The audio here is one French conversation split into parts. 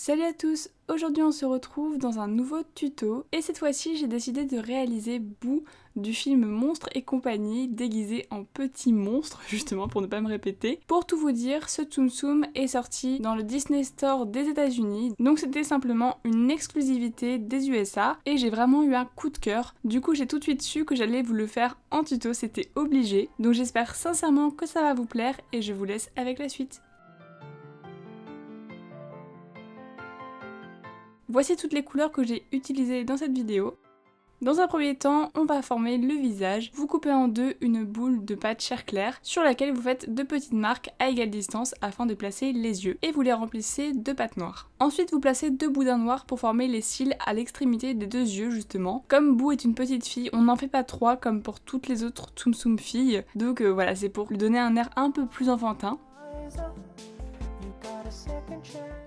Salut à tous, aujourd'hui on se retrouve dans un nouveau tuto et cette fois-ci j'ai décidé de réaliser Boo du film Monstres et compagnie déguisé en petit monstre, justement pour ne pas me répéter. Pour tout vous dire, ce Tsum Tsum est sorti dans le Disney Store des États-Unis, donc c'était simplement une exclusivité des USA et j'ai vraiment eu un coup de cœur. Du coup j'ai tout de suite su que j'allais vous le faire en tuto, c'était obligé. Donc j'espère sincèrement que ça va vous plaire et je vous laisse avec la suite. Voici toutes les couleurs que j'ai utilisées dans cette vidéo. Dans un premier temps, on va former le visage. Vous coupez en deux une boule de pâte chair claire sur laquelle vous faites deux petites marques à égale distance afin de placer les yeux et vous les remplissez de pâte noire. Ensuite, vous placez deux boudins noirs pour former les cils à l'extrémité des deux yeux justement. Comme Boo est une petite fille, on n'en fait pas trois comme pour toutes les autres Tsum Tsum filles. Donc voilà, c'est pour lui donner un air un peu plus enfantin.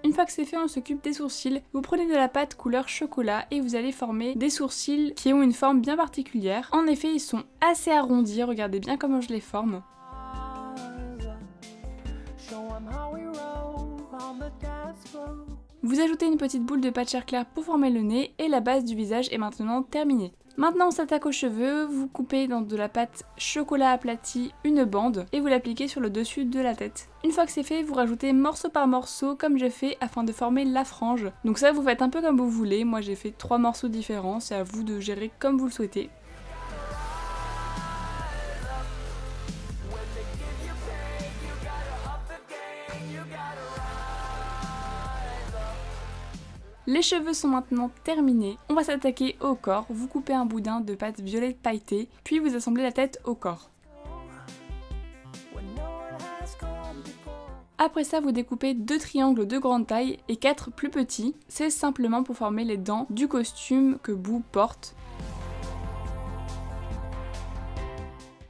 Une fois que c'est fait, on s'occupe des sourcils. Vous prenez de la pâte couleur chocolat et vous allez former des sourcils qui ont une forme bien particulière. En effet, ils sont assez arrondis, regardez bien comment je les forme. Vous ajoutez une petite boule de pâte chair claire pour former le nez et la base du visage est maintenant terminée. Maintenant on s'attaque aux cheveux, vous coupez dans de la pâte chocolat aplati une bande et vous l'appliquez sur le dessus de la tête. Une fois que c'est fait, vous rajoutez morceau par morceau comme je fais afin de former la frange. Donc ça vous faites un peu comme vous voulez, moi j'ai fait 3 morceaux différents, c'est à vous de gérer comme vous le souhaitez. Les cheveux sont maintenant terminés, on va s'attaquer au corps, vous coupez un boudin de pâte violette pailletée, puis vous assemblez la tête au corps. Après ça, vous découpez 2 triangles de grande taille et 4 plus petits, c'est simplement pour former les dents du costume que Boo porte.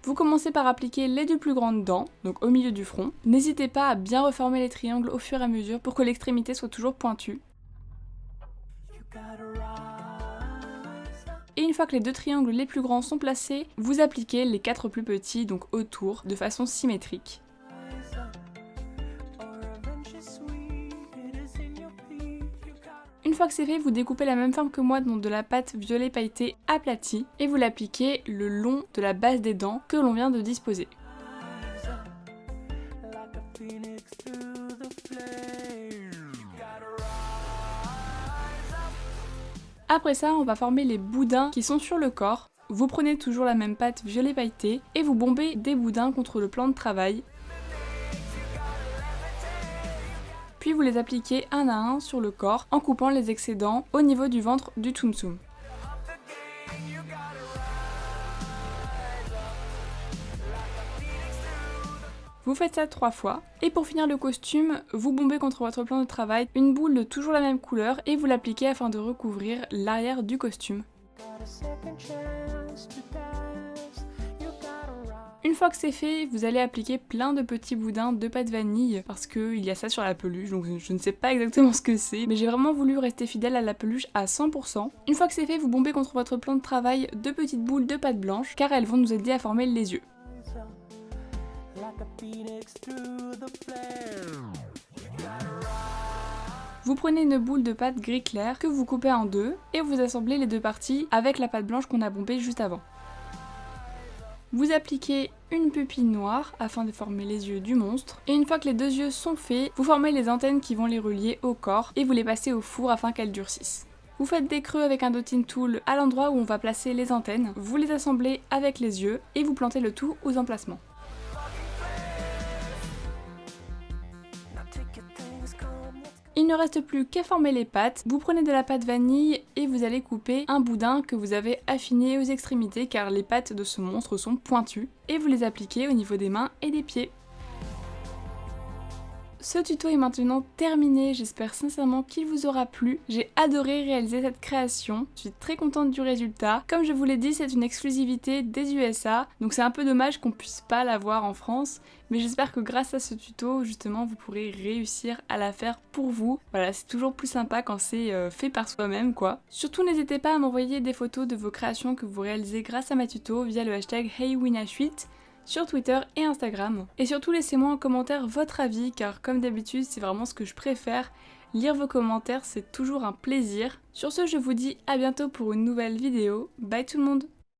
Vous commencez par appliquer les 2 plus grandes dents, donc au milieu du front. N'hésitez pas à bien reformer les triangles au fur et à mesure pour que l'extrémité soit toujours pointue. Et une fois que les 2 triangles les plus grands sont placés, vous appliquez les 4 plus petits, donc autour, de façon symétrique. Une fois que c'est fait, vous découpez la même forme que moi, donc de la pâte violet pailletée aplatie, et vous l'appliquez le long de la base des dents que l'on vient de disposer. Après ça, on va former les boudins qui sont sur le corps. Vous prenez toujours la même pâte violet pailletée et vous bombez des boudins contre le plan de travail. Puis vous les appliquez un à un sur le corps en coupant les excédents au niveau du ventre du Tsum Tsum. Vous faites ça 3 fois, et pour finir le costume, vous bombez contre votre plan de travail une boule de toujours la même couleur et vous l'appliquez afin de recouvrir l'arrière du costume. Une fois que c'est fait, vous allez appliquer plein de petits boudins de pâte vanille parce qu'il y a ça sur la peluche, donc je ne sais pas exactement ce que c'est, mais j'ai vraiment voulu rester fidèle à la peluche à 100%. Une fois que c'est fait, vous bombez contre votre plan de travail 2 petites boules de pâte blanche car elles vont nous aider à former les yeux. Vous prenez une boule de pâte gris clair que vous coupez en deux et vous assemblez les 2 parties avec la pâte blanche qu'on a bombée juste avant. Vous appliquez une pupille noire afin de former les yeux du monstre et une fois que les 2 yeux sont faits, vous formez les antennes qui vont les relier au corps et vous les passez au four afin qu'elles durcissent. Vous faites des creux avec un dotting tool à l'endroit où on va placer les antennes, vous les assemblez avec les yeux et vous plantez le tout aux emplacements. Il ne reste plus qu'à former les pattes, vous prenez de la pâte vanille et vous allez couper un boudin que vous avez affiné aux extrémités car les pattes de ce monstre sont pointues et vous les appliquez au niveau des mains et des pieds. Ce tuto est maintenant terminé, j'espère sincèrement qu'il vous aura plu. J'ai adoré réaliser cette création, je suis très contente du résultat. Comme je vous l'ai dit, c'est une exclusivité des USA, donc c'est un peu dommage qu'on puisse pas la voir en France, mais j'espère que grâce à ce tuto, justement, vous pourrez réussir à la faire pour vous. Voilà, c'est toujours plus sympa quand c'est fait par soi-même, quoi. Surtout, n'hésitez pas à m'envoyer des photos de vos créations que vous réalisez grâce à ma tuto via le hashtag HeyWinaShweet sur Twitter et Instagram. Et surtout laissez-moi en commentaire votre avis car comme d'habitude c'est vraiment ce que je préfère Lire vos commentaires, c'est toujours un plaisir. Sur ce, je vous dis à bientôt pour une nouvelle vidéo. Bye tout le monde!